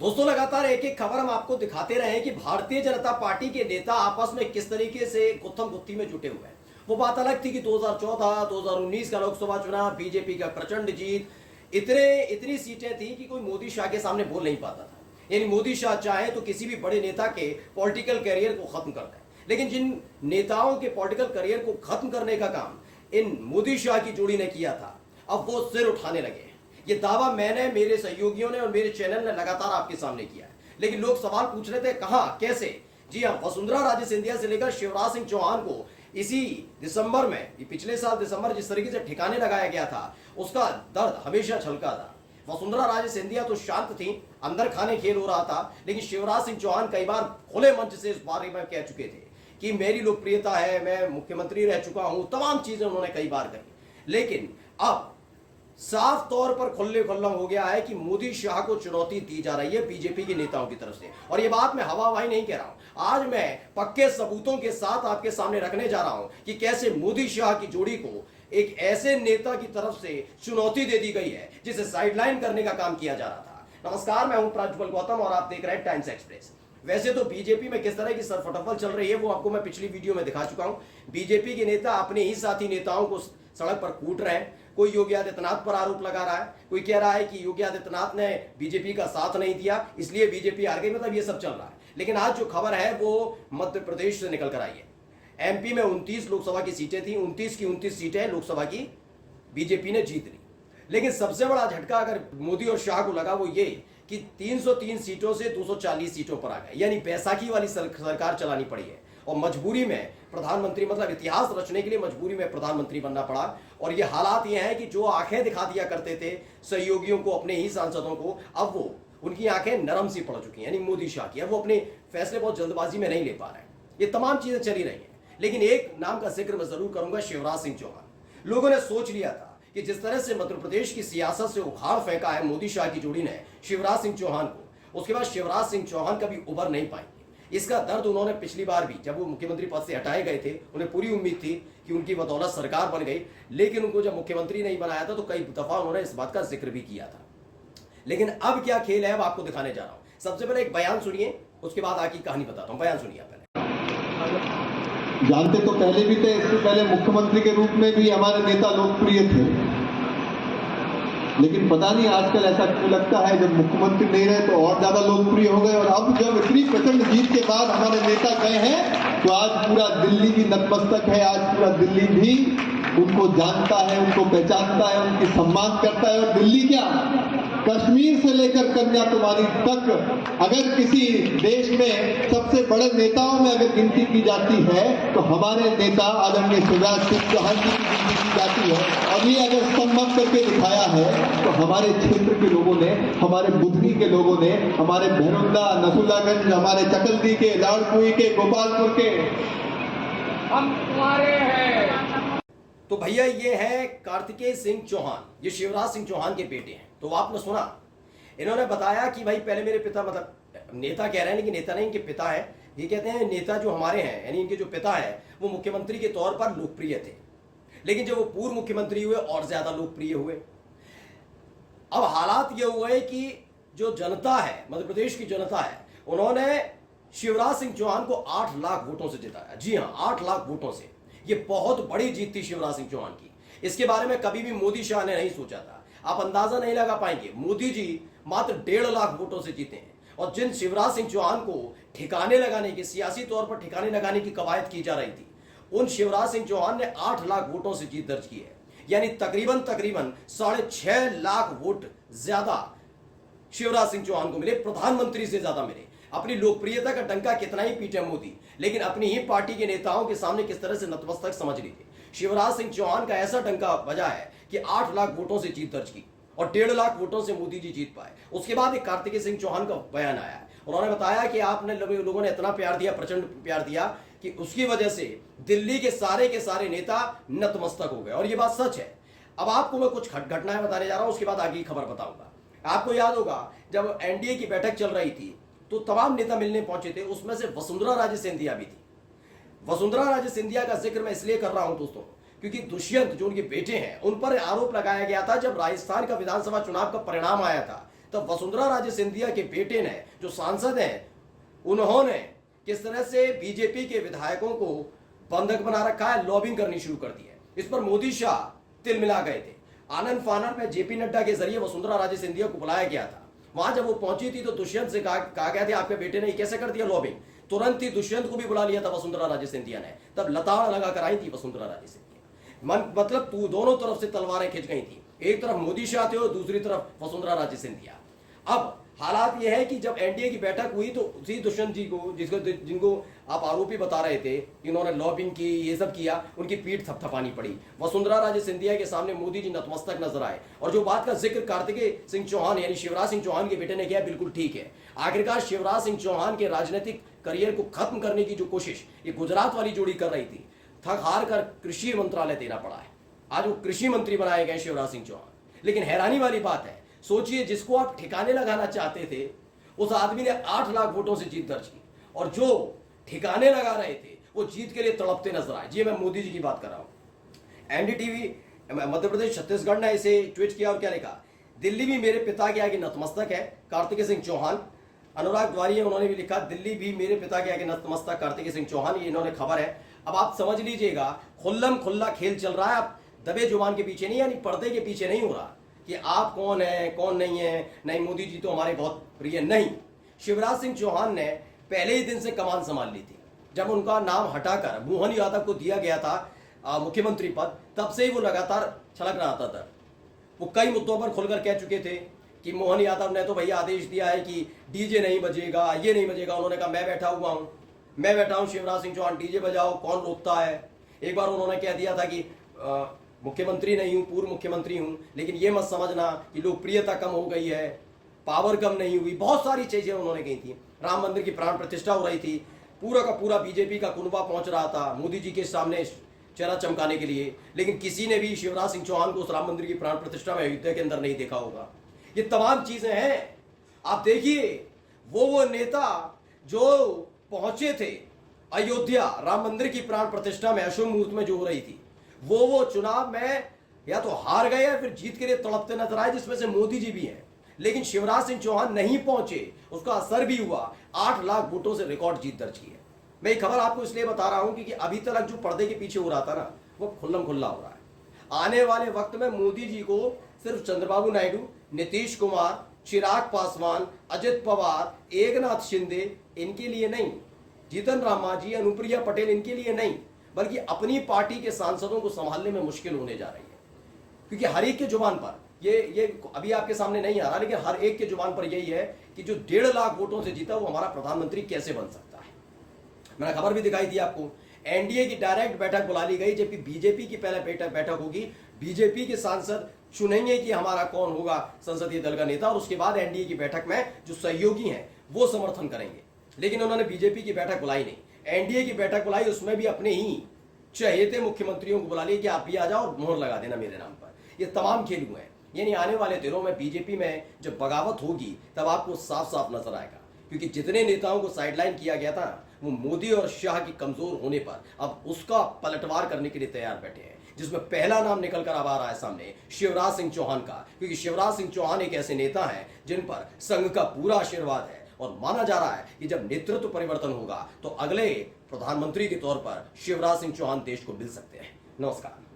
दोस्तों, लगातार एक एक खबर हम आपको दिखाते रहे हैं कि भारतीय जनता पार्टी के नेता आपस में किस तरीके से गुत्थम गुत्थी में जुटे हुए हैं। वो बात अलग थी कि 2014 2019 का लोकसभा चुनाव, बीजेपी का प्रचंड जीत, इतनी सीटें थी कि कोई मोदी शाह के सामने बोल नहीं पाता था। यानी मोदी शाह चाहे तो किसी भी बड़े नेता के पॉलिटिकल करियर को खत्म कर दें, लेकिन जिन नेताओं के पॉलिटिकल करियर को खत्म करने का काम इन मोदी शाह की जोड़ी ने किया था, अब वो सिर उठाने लगे। ये दावा मैंने, मेरे सहयोगियों ने और मेरे चैनल ने लगातार आपके सामने किया है, लेकिन लोग सवाल पूछ रहे थे कहां, कैसे। जी हां, वसुंधरा राजे सिंधिया से लेकर शिवराज सिंह चौहान को इसी दिसंबर में, पिछले साल दिसंबर जिस तरीके से ठिकाने लगाया गया था, उसका दर्द हमेशा छलका था। वसुंधरा राजे सिंधिया तो शांत थी, अंदर खाने खेल हो रहा था, लेकिन शिवराज सिंह चौहान कई बार खुले मंच से इस बारे में कह चुके थे कि मेरी लोकप्रियता है, मैं मुख्यमंत्री रह चुका हूं, तमाम चीजें उन्होंने कई बार कही। लेकिन अब साफ तौर पर खुल्ले खुल्ला हो गया है कि मोदी शाह को चुनौती दी जा रही है बीजेपी के नेताओं की तरफ से। और ये बात मैं हवाबाजी नहीं कह रहा हूं, आज मैं पक्के सबूतों के साथ आपके सामने रखने जा रहा हूं कि कैसे मोदी शाह की जोड़ी को एक ऐसे नेता की तरफ से चुनौती दे दी गई है जिसे साइडलाइन करने का काम किया जा रहा था। नमस्कार, मैं हूं प्रज्वल गौतम और आप देख रहे हैं टाइम्स एक्सप्रेस। वैसे तो बीजेपी में किस तरह की सरफटफल चल रही है वो आपको मैं पिछली वीडियो में दिखा चुका हूं। बीजेपी के नेता अपने ही साथी नेताओं को सड़क पर कूट रहे हैं। कोई योगी आदित्यनाथ पर आरोप लगा रहा है, कोई कह रहा है कि योगी आदित्यनाथ ने बीजेपी का साथ नहीं दिया इसलिए बीजेपी हार गई, मतलब ये सब चल रहा है। लेकिन आज जो खबर है वो मध्य प्रदेश से निकल कर आई है। एमपी में 29 लोकसभा की सीटें थी, 29 की 29 सीटें लोकसभा की बीजेपी ने जीत ली। लेकिन सबसे बड़ा झटका अगर मोदी और शाह को लगा वो ये कि 303 सीटों से 240 सीटों पर आ गए, यानी बैसाखी वाली सरकार चलानी पड़ी है और मजबूरी में प्रधानमंत्री, मतलब इतिहास रचने के लिए मजबूरी में प्रधानमंत्री बनना पड़ा। और ये हालात ये हैं कि जो आंखें दिखा दिया करते थे सहयोगियों को, अपने ही सांसदों को, अब वो उनकी आंखें नरम सी पड़ चुकी हैं, यानी मोदी शाह की। अब वो अपने फैसले बहुत जल्दबाजी में नहीं ले पा रहे हैं। ये तमाम चीजें चली रही हैं, लेकिन एक नाम का जिक्र मैं जरूर करूंगा, शिवराज सिंह चौहान। लोगों ने सोच लिया था कि जिस तरह से मध्य प्रदेश की सियासत से उखाड़ फेंका है मोदी शाह की जोड़ी ने शिवराज सिंह चौहान को, उसके बाद शिवराज सिंह चौहान कभी उबर नहीं पाएंगे। इसका दर्द उन्होंने पिछली बार भी, जब वो मुख्यमंत्री पद से हटाए गए थे, उन्हें पूरी उम्मीद थी कि उनकी बदौलत सरकार बन गई, लेकिन उनको जब मुख्यमंत्री नहीं बनाया था तो कई दफा उन्होंने इस बात का जिक्र भी किया था। लेकिन अब क्या खेल है, अब आपको दिखाने जा रहा हूं। सबसे पहले एक बयान सुनिए, उसके बाद आगे कहानी बताता हूं। बयान सुनिए पहले। जानते तो पहले भी थे, इससे पहले मुख्यमंत्री के रूप में भी हमारे नेता लोकप्रिय थे, लेकिन पता नहीं आजकल ऐसा क्यों लगता है जब मुख्यमंत्री नहीं रहे तो और ज्यादा लोकप्रिय हो गए। और अब जब इतनी प्रचंड जीत के बाद हमारे नेता गए हैं तो आज पूरा दिल्ली भी नतमस्तक है। आज पूरा दिल्ली भी उनको जानता है, उनको पहचानता है, उनकी सम्मान करता है। और दिल्ली क्या, कश्मीर से लेकर कन्याकुमारी तक अगर किसी देश में सबसे बड़े नेताओं में अगर गिनती की जाती है तो हमारे नेता आदरणीय शिवराज सिंह चौहान जी की गिनती की जाती है। और ये अगर संभव करके दिखाया है तो हमारे क्षेत्र के लोगों ने, हमारे बुधनी के लोगों ने, हमारे भैरुंदा, नसुल्लागंज, हमारे चकलदी के, लाड़कुई के, गोपालपुर के, हम तुम्हारे हैं। तो भैया ये है कार्तिकेय सिंह चौहान, ये शिवराज सिंह चौहान के बेटे हैं। तो आपने सुना, इन्होंने बताया कि भाई पहले मेरे पिता, मतलब नेता कह रहे हैं लेकिन नेता नहीं, इनके पिता है। ये कहते हैं नेता जो हमारे हैं, यानी इनके जो पिता है वो मुख्यमंत्री के तौर पर लोकप्रिय थे, लेकिन जब वो पूर्व मुख्यमंत्री हुए और ज्यादा लोकप्रिय हुए। अब हालात ये हुए कि जो जनता है, मध्य प्रदेश की जनता है, उन्होंने शिवराज सिंह चौहान को 8 लाख वोटों से जिताया। जी हां, 8 लाख वोटों से। ये बहुत बड़ी जीत थी शिवराज सिंह चौहान की। इसके बारे में कभी भी मोदी शाह ने नहीं सोचा था। आप अंदाजा नहीं लगा पाएंगे, मोदी जी मात्र 1.5 लाख वोटों से जीते हैं। और जिन शिवराज सिंह चौहान को ठिकाने लगाने की, सियासी तौर पर ठिकाने लगाने की कवायद की जा रही थी, उन शिवराज सिंह चौहान ने 8 लाख वोटों से जीत दर्ज की है। यानी तकरीबन 6.5 लाख वोट ज्यादा शिवराज सिंह चौहान को मिले, प्रधानमंत्री से ज्यादा मिले। अपनी लोकप्रियता का डंका कितना ही पीटे मोदी, लेकिन अपनी ही पार्टी के नेताओं के सामने किस तरह से नतमस्तक समझ लीजिए। शिवराज सिंह चौहान का ऐसा डंका बजा है कि 8 लाख वोटों से जीत दर्ज की और 1.5 लाख वोटों से मोदी जी जीत पाए। उसके बाद एक कार्तिकेय सिंह चौहान का बयान आया है। उन्होंने बताया कि आपने लोगों ने इतना प्यार दिया, प्रचंड प्यार दिया, कि उसकी वजह से दिल्ली के सारे नेता नतमस्तक हो गए। और ये बात सच है। अब आपको मैं कुछ घटनाएं बताने जा रहा हूं, उसके बाद आगे की खबर बताऊंगा। आपको याद होगा जब एनडीए की बैठक चल रही थी तो तमाम नेता मिलने पहुंचे थे, उसमें से वसुंधरा राजे सिंधिया भी थी। वसुंधरा राजे सिंधिया का जिक्र मैं इसलिए कर रहा हूं दोस्तों, क्योंकि दुष्यंत जो उनके बेटे हैं, उन पर आरोप लगाया गया था जब राजस्थान का विधानसभा चुनाव का परिणाम आया था, तब वसुंधरा राजे सिंधिया के बेटे ने, जो सांसद हैं, उन्होंने किस तरह से बीजेपी के विधायकों को बंधक बना रखा है, लॉबिंग करनी शुरू कर दी है। इस पर मोदी शाह तिल मिला गए थे। आनंद फानर में जेपी नड्डा के जरिए वसुंधरा राजे सिंधिया को बुलाया गया था। वहां जब वो पहुंची थी तो दुष्यंत से कहा गया था आपके बेटे ने कैसे कर दिया लॉबिंग। तुरंत ही दुष्यंत को भी बुला लिया था वसुंधरा राजे सिंधिया ने। तब लताड़ लगा कर आई थी वसुंधरा राजे सिंधिया। मतलब दोनों तरफ से तलवारें खिंच गई थी, एक तरफ मोदी शाह थे और दूसरी तरफ वसुंधरा राजे सिंधिया। अब हालात यह है कि जब एनडीए की बैठक हुई तो उसी दुष्यंत जी को, जिनको आप आरोपी बता रहे थे, इन्होंने लॉबिंग की, ये सब किया, उनकी पीठ थपथपानी पड़ी। वसुंधरा राजे सिंधिया के सामने मोदी जी नतमस्तक नजर आए। और जो बात का जिक्र कार्तिकेय सिंह चौहान यानी शिवराज सिंह चौहान के बेटे ने किया, बिल्कुल ठीक है। आखिरकार शिवराज सिंह चौहान के राजनीतिक करियर को खत्म करने की जो कोशिश ये गुजरात वाली जोड़ी कर रही थी, थक हार कर कृषि मंत्रालय देना पड़ा है। आज वो कृषि मंत्री बनाए गए शिवराज सिंह चौहान। लेकिन हैरानी वाली बात है, सोचिए जिसको आप ठिकाने लगाना चाहते थे उस आदमी ने 8 लाख वोटों से जीत दर्ज की, और जो ठिकाने लगा रहे थे वो जीत के लिए तड़पते नजर आए। जी मैं मोदी जी की बात कर रहा हूं। एनडीटीवी मध्य प्रदेश छत्तीसगढ़ ने इसे ट्वीट किया और क्या लिखा, दिल्ली भी मेरे पिता के आगे नतमस्तक है, कार्तिकेय सिंह चौहान। अनुराग द्वारी उन्होंने भी लिखा, दिल्ली भी मेरे पिता के आगे नतमस्तक, कार्तिकेय सिंह चौहान। ये इन्होंने खबर है। अब आप समझ लीजिएगा, खुल्लम खुल्ला खेल चल रहा है। आप दबे जुबान के पीछे नहीं, यानी पर्दे के पीछे नहीं हो रहा कि आप कौन है कौन नहीं है, नहीं मोदी जी तो हमारे बहुत प्रिय नहीं। शिवराज सिंह चौहान ने पहले ही दिन से कमान संभाल ली थी। जब उनका नाम हटाकर मोहन यादव को दिया गया था मुख्यमंत्री पद, तब से ही वो लगातार छलक रहा था। वो कई मुद्दों पर खुलकर कह चुके थे कि मोहन यादव ने तो भैया आदेश दिया है कि डीजे नहीं बजेगा, ये नहीं बजेगा। उन्होंने कहा मैं बैठा हूं शिवराज सिंह चौहान, डीजे बजाओ, कौन रोकता है। एक बार उन्होंने कह दिया था कि मुख्यमंत्री नहीं हूं, पूर्व मुख्यमंत्री हूं, लेकिन ये मत समझना कि लोकप्रियता कम हो गई है, पावर कम नहीं हुई। बहुत सारी चीजें उन्होंने कही थी। राम मंदिर की प्राण प्रतिष्ठा हो रही थी, पूरा का पूरा बीजेपी का कुनबा पहुंच रहा था मोदी जी के सामने चेहरा चमकाने के लिए, लेकिन किसी ने भी शिवराज सिंह चौहान को उस राम मंदिर की प्राण प्रतिष्ठा में अयोध्या के अंदर नहीं देखा होगा। ये तमाम चीजें हैं। आप देखिए, वो नेता जो पहुंचे थे अयोध्या राम मंदिर की प्राण प्रतिष्ठा में अशुभ मुहूर्त में जो हो रही थी, वो चुनाव में या तो हार गए या फिर जीत के लिए तड़पते नजर आए, जिसमें से मोदी जी भी हैं। लेकिन शिवराज सिंह चौहान नहीं पहुंचे, उसका असर भी हुआ। 8 लाख वोटों से रिकॉर्ड जीत दर्ज की है। मैं ये खबर आपको इसलिए बता रहा हूं क्योंकि अभी तक जो पर्दे के पीछे हो रहा था ना, वो खुल्लम खुल्ला हो रहा है। आने वाले वक्त में मोदी जी को सिर्फ चंद्रबाबू नायडू, नीतीश कुमार, चिराग पासवान, अजित पवार, एकनाथ शिंदे, इनके लिए नहीं, जीतन राम मांझी, अनुप्रिया पटेल, इनके लिए नहीं, बल्कि अपनी पार्टी के सांसदों को संभालने में मुश्किल होने जा रही है। क्योंकि हर एक के जुबान पर ये अभी आपके सामने नहीं आ रहा, लेकिन हर एक के जुबान पर यही है कि जो 1.5 लाख वोटों से जीता वो हमारा प्रधानमंत्री कैसे बन सकता है। मैंने खबर भी दिखाई दी आपको, एनडीए की डायरेक्ट बैठक बुला ली गई, जबकि बीजेपी की पहले बैठक होगी। बीजेपी के सांसद चुनेंगे कि हमारा कौन होगा संसदीय दल का नेता, और उसके बाद एनडीए की बैठक में जो सहयोगी हैं वो समर्थन करेंगे। लेकिन उन्होंने बीजेपी की बैठक बुलाई नहीं, एनडीए की बैठक बुलाई, उसमें भी अपने ही चहेते मुख्यमंत्रियों को बुला लिया कि आप भी आ जाओ और मोहर लगा देना मेरे नाम पर। ये तमाम खेल हुए हैं। यानी आने वाले दिनों में बीजेपी में जब बगावत होगी तब आपको साफ साफ नजर आएगा, क्योंकि जितने नेताओं को साइडलाइन किया गया था वो मोदी और शाह की कमजोर होने पर अब उसका पलटवार करने के लिए तैयार बैठे हैं, जिसमें पहला नाम निकल कर अब आ रहा है सामने शिवराज सिंह चौहान का। क्योंकि शिवराज सिंह चौहान एक ऐसे नेता हैं जिन पर संघ का पूरा आशीर्वाद है, और माना जा रहा है कि जब नेतृत्व परिवर्तन होगा तो अगले प्रधानमंत्री के तौर पर शिवराज सिंह चौहान देश को मिल सकते हैं। नमस्कार।